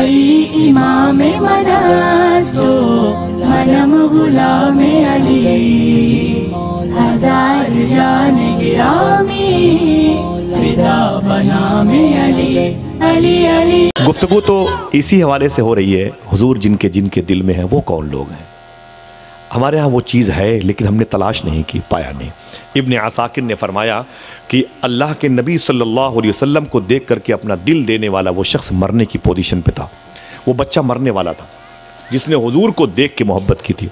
अली इमाम मनास्तो मनम गुलाम अली हजार जान गिरामी फिदा बनाम अली अली अली। गुफ्तगू तो इसी हवाले से हो रही है, हुजूर जिनके जिनके दिल में है वो कौन लोग हैं। हमारे यहाँ वो चीज़ है लेकिन हमने तलाश नहीं की, पाया नहीं। इब्न असाकिर ने फरमाया कि अल्लाह के नबी सल्लल्लाहु अलैहि वसल्लम को देख करके अपना दिल देने वाला वो शख्स मरने की पोजीशन पे था। वो बच्चा मरने वाला था जिसने हुजूर को देख के मोहब्बत की थी।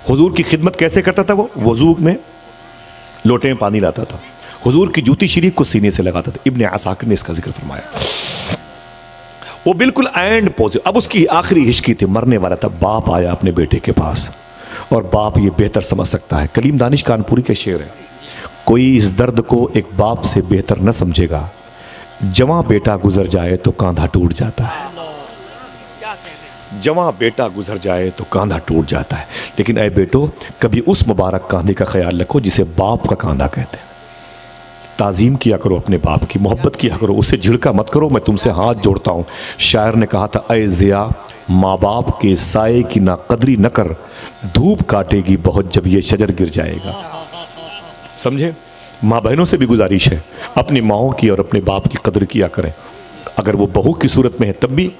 हुजूर की खिदमत कैसे करता था? वो वजू में लोटे में पानी लाता था, हुजूर की जूती शरीफ को सीने से लगाता था। इब्न असाकिर ने इसका जिक्र फरमाया। वो बिल्कुल एंड पोजिशन, अब उसकी आखिरी हिचकी थी, मरने वाला था। बाप आया अपने बेटे के पास और बाप ये बेहतर समझ सकता है। कलीम दानिश कानपुरी के शेर है, कोई इस दर्द को एक बाप से बेहतर न समझेगा, जवां बेटा गुजर जाए तो कांधा टूट जाता है। जवां बेटा गुजर जाए तो कांधा टूट जाता है। लेकिन ऐ बेटो, कभी उस मुबारक कांधे का ख्याल रखो जिसे बाप का कांधा कहते हैं। ताज़ीम किया करो अपने बाप की, मोहब्बत किया करो, उसे झिड़का मत करो। मैं तुमसे हाथ जोड़ता हूँ। शायर ने कहा था, ऐ ज़िया माँ बाप के साए की ना कदरी न कर, धूप काटेगी बहुत जब ये शजर गिर जाएगा। समझे? माँ बहनों से भी गुजारिश है, अपनी माओं की और अपने बाप की कदर किया करें। अगर वो बहू की सूरत में है तब भी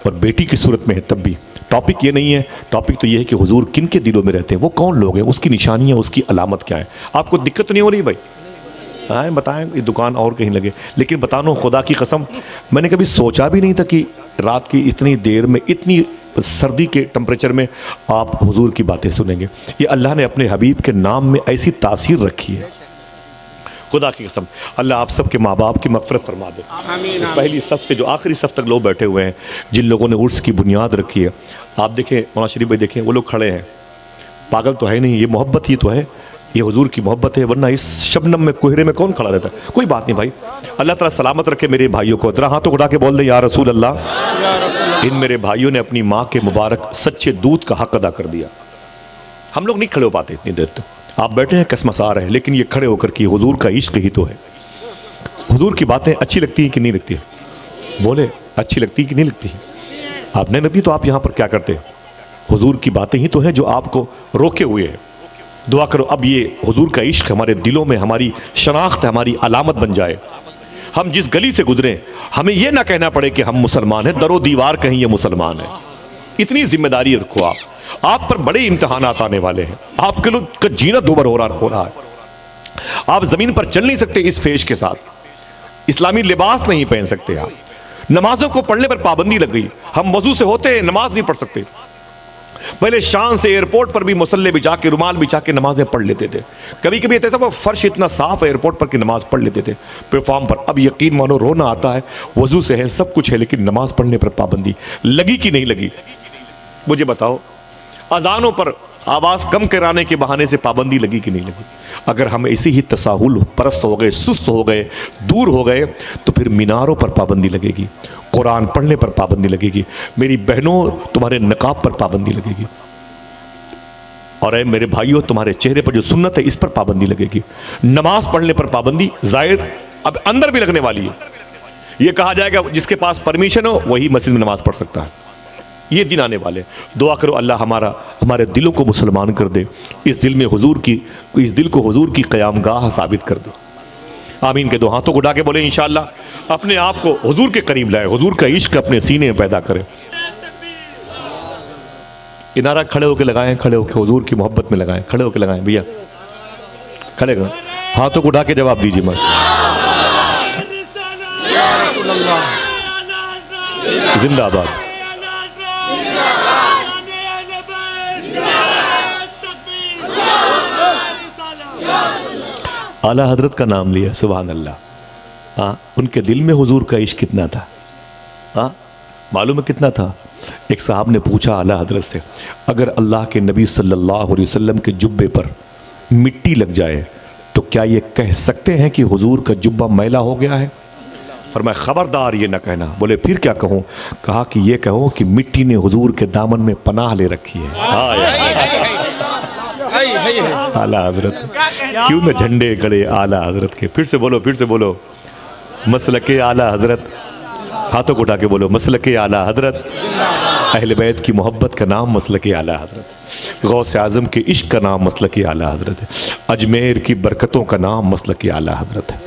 और बेटी की सूरत में है तब भी। टॉपिक ये नहीं है, टॉपिक तो ये है कि हुजूर किन के दिलों में रहते हैं, वो कौन लोग हैं, उसकी निशानियाँ, उसकी अलामत क्या है। आपको दिक्कत तो नहीं हो रही भाई? हाँ बताएं, ये दुकान और कहीं लगे। लेकिन बताना खुदा की कसम, मैंने कभी सोचा भी नहीं था कि रात की इतनी देर में, इतनी सर्दी के टेम्परेचर में आप हुजूर की बातें सुनेंगे। ये अल्लाह ने अपने हबीब के नाम में ऐसी तासीर रखी है, खुदा की कसम। अल्लाह आप सबके माँ बाप की मग़फ़िरत फरमा दे। पहली सफ़ से जो आखिरी सफ़ तक लोग बैठे हुए हैं, जिन लोगों ने उर्स की बुनियाद रखी है, आप देखें, मौलाना शरीफ भाई देखें, वो लोग खड़े हैं। पागल तो है नहीं, ये मोहब्बत ही तो है, ये हुजूर की मोहब्बत है। वरना इस शबनम में, कोहरे में कौन खड़ा रहता है? कोई बात नहीं भाई, अल्लाह ताला सलामत रखे मेरे भाइयों को। जरा हाथों उठा के बोल दे, या रसूल अल्लाह। इन मेरे भाइयों ने अपनी माँ के मुबारक सच्चे दूध का हक अदा कर दिया। हम लोग नहीं खड़े हो पाते इतनी देर। तो आप बैठे हैं कसमसा रहे हैं, लेकिन ये खड़े होकर कि हुजूर का इश्क ही तो है। हुजूर की बातें अच्छी लगती हैं कि नहीं लगती है? बोले, अच्छी लगती है कि नहीं लगती है? आप नहीं लगती तो आप यहाँ पर क्या करते हैं? हुजूर की बातें ही तो हैं जो आपको रोके हुए हैं। दुआ करो अब ये हुजूर का इश्क हमारे दिलों में, हमारी शनाख्त, हमारी अलामत बन जाए। हम जिस गली से गुजरें, हमें ये ना कहना पड़े कि हम मुसलमान हैं, दरो दीवार कहीं ये मुसलमान है। इतनी जिम्मेदारी रखो। आप पर बड़े इम्तिहानात आने वाले हैं। आपके लोग का जीना दोबर हो रहा है। आप जमीन पर चल नहीं सकते इस फेश के साथ, इस्लामी लिबास नहीं पहन सकते। आप नमाजों को पढ़ने पर पाबंदी लग गई। हम वजू से होते हैं, नमाज नहीं पढ़ सकते। पहले शान से एयरपोर्ट पर भी मुसल्ले बिछा के, रुमाल बिछा के नमाजें पढ़ लेते थे। कभी कभी ऐसा वो फर्श इतना साफ एयरपोर्ट पर कि नमाज पढ़ लेते थे प्लेटफॉर्म पर। अब यकीन मानो रोना आता है, वजू से है, सब कुछ है, लेकिन नमाज पढ़ने पर पाबंदी लगी कि नहीं लगी? मुझे बताओ। अजानों पर आवाज़ कम कराने के बहाने से पाबंदी लगी कि नहीं लगी? अगर हम ऐसे ही तसाहुल परस्त हो गए, सुस्त हो गए, दूर हो गए, तो फिर मीनारों पर पाबंदी लगेगी, कुरान पढ़ने पर पाबंदी लगेगी, मेरी बहनों तुम्हारे नकाब पर पाबंदी लगेगी, और ऐ मेरे भाइयों तुम्हारे चेहरे पर जो सुन्नत है इस पर पाबंदी लगेगी। नमाज पढ़ने पर पाबंदी जाहिर अब अंदर भी लगने वाली है। ये कहा जाएगा जिसके पास परमिशन हो वही मस्जिद में नमाज पढ़ सकता है। ये दिन आने वाले। दुआ करो अल्लाह हमारे दिलों को मुसलमान कर दे, इस दिल को हुजूर की क़यामगाह साबित कर दे। आमीन के दो हाथों को उठा के बोले इंशाअल्लाह अपने आप को हुजूर के करीब लाए, हुजूर का इश्क अपने सीने में पैदा करें। इनारा खड़े होकर लगाएं, खड़े होकर हुजूर की मोहब्बत में लगाएं, खड़े होकर लगाएं भैया, खड़े करें, हाथों को उठा के जवाब दीजिए मत। जिंदाबाद। आला हजरत का नाम लिया, सुभान अल्लाह। हाँ, उनके दिल में हुजूर का इश्क कितना था? हाँ, मालूम है कितना था? एक साहब ने पूछा आला हजरत से, अगर अल्लाह के नबी सल्लल्लाहु अलैहि वसल्लम के जुब्बे पर मिट्टी लग जाए तो क्या ये कह सकते हैं कि हुजूर का जुब्बा मैला हो गया है? फरमाया खबरदार ये ना कहना। बोले फिर क्या कहूँ? कहा कि ये कहो कि मिट्टी ने हुजूर के दामन में पनाह ले रखी है। आला हजरत, क्यों न झंडे गड़े आला हजरत के। फिर से बोलो, फिर से बोलो, मसलके आला हजरत हाथों को उठा के बोलो मसलक आला हजरत। अहले बैत की मोहब्बत का नाम मसलक आला हजरत। गौस आज़म के इश्क का नाम मसलक आला हजरत है। अजमेर की बरकतों का नाम मसलक आला हजरत है।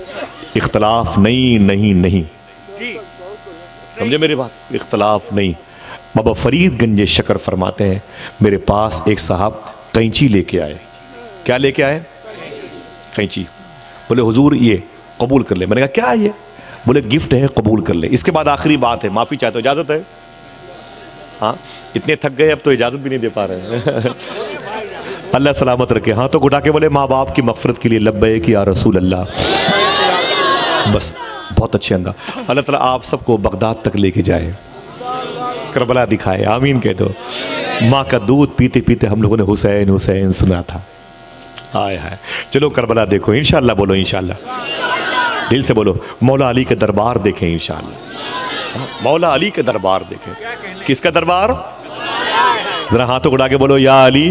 इख्तलाफ नहीं नहीं नहीं, समझे मेरी बात, इख्तलाफ नहीं। बाबा फरीद गंज शकर फरमाते हैं मेरे पास एक साहब कैंची लेके आए। क्या लेके आए? कैंची। बोले हुजूर ये कबूल कर ले। मैंने कहा क्या है ये? बोले गिफ्ट है, कबूल कर ले। इसके बाद आखिरी बात है, माफ़ी चाहते हो इजाज़त है? हाँ, इतने थक गए अब तो इजाज़त भी नहीं दे पा रहे हैं। अल्लाह सलामत रखे। हाँ तो उठा के बोले माँ बाप की मग़फ़िरत के लिए लब्बैक या रसूल अल्लाह। बस बहुत अच्छे अंदाज। अल्लाह ताला आप सबको बगदाद तक लेके जाए, करबला दिखाए, आमीन कह दो। माँ का दूध पीते पीते हम लोगों ने हुसैन हुसैन सुना था। हाय हाय, चलो करबला देखो इंशाअल्लाह। बोलो इंशाअल्लाह, दिल से बोलो। मौला अली के दरबार देखें इंशाअल्लाह। मौला अली के दरबार देखें। किसका दरबार? जरा हाथों उड़ा के बोलो या अली,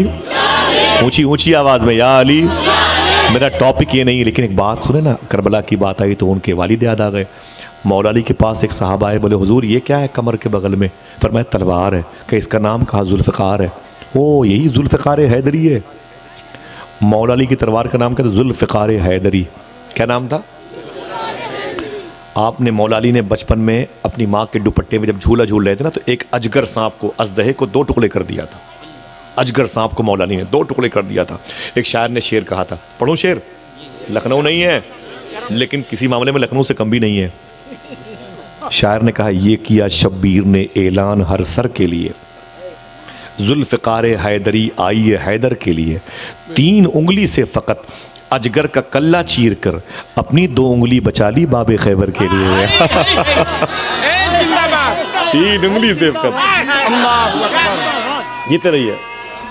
ऊंची ऊंची आवाज में या अली। मेरा टॉपिक ये नहीं, लेकिन एक बात सुने ना, करबला की बात आई तो उनके वालिद याद आ गए। मौला अली के पास एक साहब आए, बोले हुजूर ये क्या है कमर के बगल में? फरमाया तलवार है। कि इसका नाम कहा? जुल्फ़िकार है। ओ यही जुल्फ़िकार हैदरी है। मौला अली की तलवार का नाम क्या था? जुल्फ़िकार हैदरी। क्या नाम था? आपने मौला अली ने बचपन में अपनी माँ के दुपट्टे में जब झूला झूल रहे थे ना, तो एक अजगर सांप को, अजदहे को 2 टुकड़े कर दिया था। अजगर सांप को मौला अली ने 2 टुकड़े कर दिया था। एक शायर ने शेर कहा था, पढ़ूं शेर? लखनऊ नहीं है लेकिन किसी मामले में लखनऊ से कम भी नहीं है। शायर ने कहा ये किया शब्बीर ने ऐलान हर सर के लिए, जुल्फ़िकार हैदरी आई है हैदर के लिए। 3 उंगली से फ़कत अजगर का कल्ला चीर कर अपनी 2 उंगली बचा ली बाबे खैबर के लिए। 3 उंगली से जीते रही है।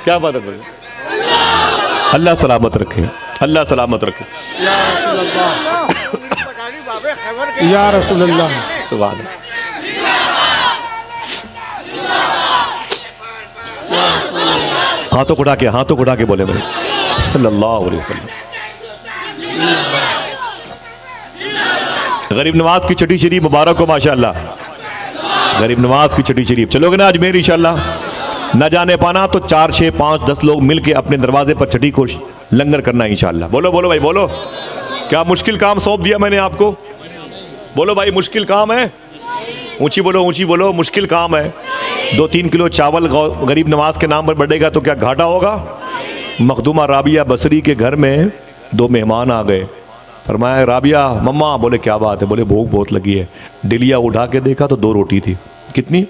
क्या बात है? अल्लाह सलामत रखे, अल्लाह सलामत रखे। या रसूलल्लाह। सुभान हाथों उठा के, हाथों उठा के बोले मेरे सल्लल्लाहु अलैहि वसल्लम। गरीब नवाज की छठी शरीफ मुबारक हो माशाअल्लाह। गरीब नवाज की छठी शरीफ चलोगे ना अजमेर इंशाअल्लाह? न जाने पाना तो 4, 6, 5, 10 लोग मिलके अपने दरवाजे पर छठी को लंगर करना इंशाअल्लाह। बोलो बोलो भाई बोलो। क्या मुश्किल काम सौंप दिया मैंने आपको? बोलो भाई मुश्किल काम है? ऊंची बोलो, ऊंची बोलो। मुश्किल काम है। 2-3 किलो चावल गरीब नवाज के नाम पर बढ़ेगा तो क्या घाटा होगा? मखदूमा राबिया बसरी के घर में 2 मेहमान आ गए। फरमाया राबिया मम्मा। बोले क्या बात है? बोले भूख बहुत लगी है। डिलिया उठा के देखा तो 2 रोटी थी। कितनी?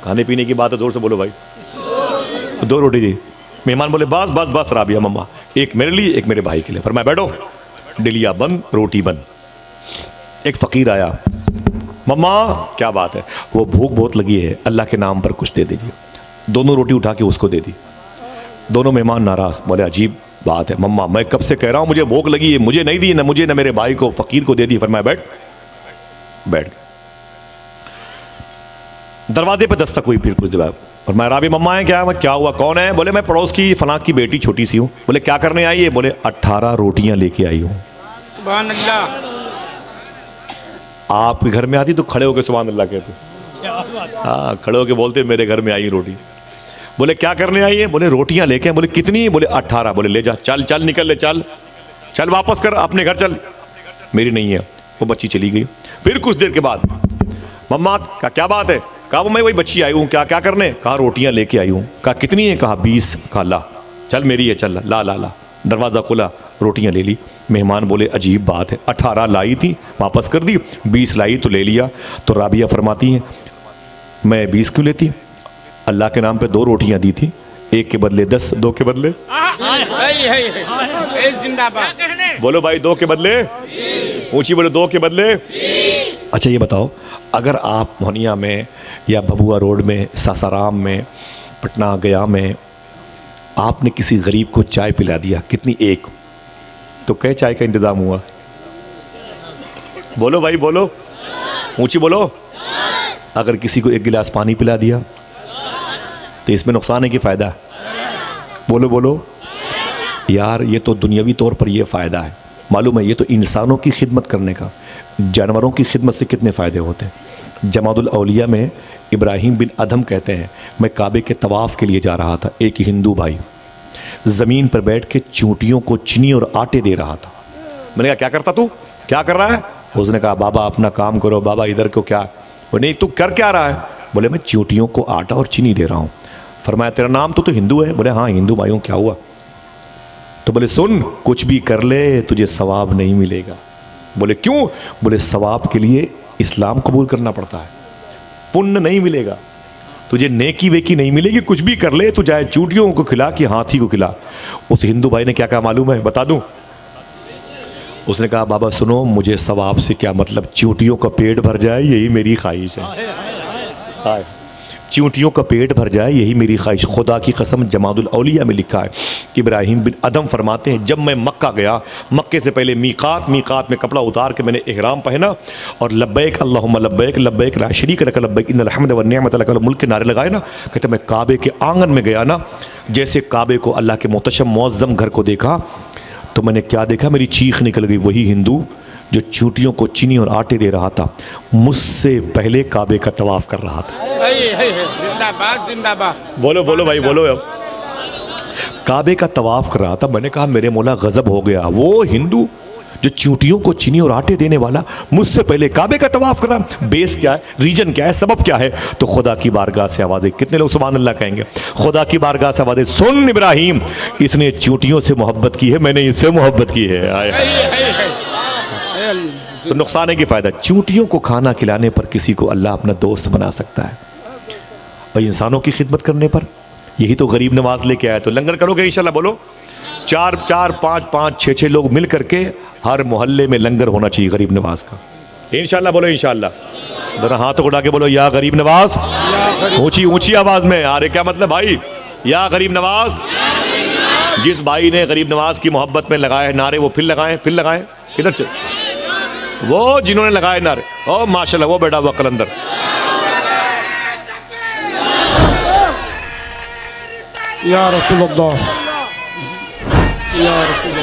खाने पीने की बात है, जोर से बोलो भाई। 2 रोटी थी। मेहमान बोले बस बस बस राबिया मम्मा, एक मेरे लिए एक मेरे भाई के लिए। फरमाया बैठो। डिलिया बंद, रोटी बंद। एक फकीर आया, मम्मा क्या बात है? वो भूख बहुत लगी है, अल्लाह के नाम पर कुछ दे दीजिए। दोनों रोटी उठा के उसको दे दी। दोनों मेहमान नाराज। बोले अजीब बात है मम्मा, मैं कब से कह रहा हूं मुझे भूख लगी है, मुझे नहीं दी, ना मुझे ना मेरे भाई को, फकीर को दे दी। फरमाया बैठ। बैठ। दरवाजे पे दस्तक हुई। फिर कुछ देर और मैं राबी मम्मा है क्या? क्या हुआ? कौन है? बोले मैं पड़ोस की फलां की बेटी छोटी सी हूँ। बोले क्या करने आई है? बोले 18 रोटियां लेके आई हूँ। सुभान अल्लाह। आपके घर में आती तो खड़े होकर सुभान अल्लाह कहते। हाँ, खड़े होकर बोलते मेरे घर में आई रोटी। बोले क्या करने आई है? बोले रोटियां लेके। बोले कितनी? बोले 18। बोले ले जा, चल चल निकल ले, चल चल वापस कर अपने घर चल। मेरी नहीं है। वो बच्ची चली गई। फिर कुछ देर के बाद मम्मा का क्या बात है? कहा वो मैं वही बच्ची आई हूँ। क्या क्या करने? कहा रोटियां लेके आई हूँ। कहा कितनी है? कहा 20। कहा ला चल मेरी है, चल ला ला ला। दरवाज़ा खोला, रोटियां ले ली। मेहमान बोले अजीब बात है, 18 लाई थी वापस कर दी, 20 लाई तो ले लिया। तो राबिया फरमाती हैं मैं 20 क्यों लेती? अल्लाह के नाम पे 2 रोटियां दी थी, 1 के बदले 10, 2 के बदले। बोलो भाई 2 के बदले, ऊंची बोलो 2 के बदले। अच्छा ये बताओ, अगर आप मोहनिया में या भभुआ रोड में, सासाराम में, पटना गया में आपने किसी गरीब को चाय पिला दिया, कितनी? 1, तो कै चाय का इंतजाम हुआ? बोलो भाई बोलो, ऊंची बोलो। अगर किसी को 1 गिलास पानी पिला दिया तो इसमें नुकसान है कि फ़ायदा? बोलो बोलो यार, ये तो दुनियावी तौर पर ये फ़ायदा है, मालूम है? ये तो इंसानों की खिदमत करने का, जानवरों की खिदमत से कितने फ़ायदे होते हैं। जमादुल औलिया में इब्राहिम बिन अदम कहते हैं, मैं काबे के तवाफ़ के लिए जा रहा था, एक हिंदू भाई ज़मीन पर बैठ के चूंटियों को चीनी और आटे दे रहा था। मैंने कहा क्या करता तू, क्या कर रहा है? उसने कहा बाबा अपना काम करो। बाबा इधर क्यों, क्या? वो नहीं, तू कर क्या रहा है? बोले मैं चूंटियों को आटा और चीनी दे रहा हूँ। फरमाया तेरा नाम तो हिंदू है? बोले हाँ हिंदू भाइयों, क्या हुआ? तो बोले सुन, कुछ भी कर ले तुझे सवाब नहीं मिलेगा। बोले क्यों? बोले सवाब के लिए इस्लाम कबूल करना पड़ता है, पुण्य नहीं मिलेगा तुझे, नेकी वेकी नहीं मिलेगी। कुछ भी कर ले, तू चाहे चूटियों को खिला कि हाथी को खिला। उस हिंदू भाई ने क्या कहा मालूम है, बता दूं? उसने कहा बाबा सुनो, मुझे सवाब से क्या मतलब, चूटियों का पेट भर जाए यही मेरी ख्वाहिश है। चूंटियों का पेट भर जाए यही मेरी ख्वाहिश। खुदा की कसम जमादुल औलिया में लिखा है, इब्राहिम बिन अदम फरमाते हैं जब मैं मक्का गया, मक्के से पहले मीकात में कपड़ा उतार के मैंने इहराम पहना और लब्बैक अल्लाहुम्मा लब्बैक लब्बैक ला शरीक लक लब्बैक इन्नल हम्द व निअमत लक वल मुल्क के नारे लगाए ना। कहते मैं काबे के आंगन में गया ना, जैसे काबे को अल्लाह के मोहतशम मुअज़्ज़म घर को देखा तो मैंने क्या देखा, मेरी चीख निकल गई। वही हिंदू जो चूटियों को चीनी और आटे दे रहा था, मुझसे पहले काबे का तवाफ कर रहा था। जिंदाबाद जिंदाबाद। बोलो बोलो भाई बोलो। काबे का तवाफ कर रहा था। मैंने कहा मेरे मौला गजब हो गया, वो हिंदू जो चूटियों को चीनी और आटे देने वाला मुझसे पहले काबे का तवाफ कर रहा। बेस क्या है, रीजन क्या है, सबब क्या है? तो खुदा की बारगाह से आवाज़ें, कितने लोग सुभान अल्लाह कहेंगे? खुदा की बारगाह से आवाज़ें, सुन इब्राहिम, इसने चूटियों से मोहब्बत की है, मैंने इससे मोहब्बत की है। तो नुकसान है कि फायदा? चूंटियों को खाना खिलाने पर किसी को अल्लाह अपना दोस्त बना सकता है, और इंसानों की खिदमत करने पर, यही तो गरीब नवाज लेके आया। तो लंगर करोगे इंशाल्लाह? बोलो 4-4, 5-5, 6-6 लोग मिल करके हर मोहल्ले में लंगर होना चाहिए गरीब नवाज का, इंशाल्लाह। बोलो इंशाल्लाह। जरा हाथ उठा के बोलो या गरीब नवाज, ऊंची ऊंची आवाज में। अरे क्या मतलब भाई, या गरीब नवाज। जिस भाई ने गरीब नवाज की मोहब्बत में लगाए नारे वो फिर लगाएं। किधर चल वो जिन्होंने लगाए नारे, ओ माशाल्लाह, वो बैठा हुआ कलंदर। या रसूलुल्लाह, या रसूलुल्लाह।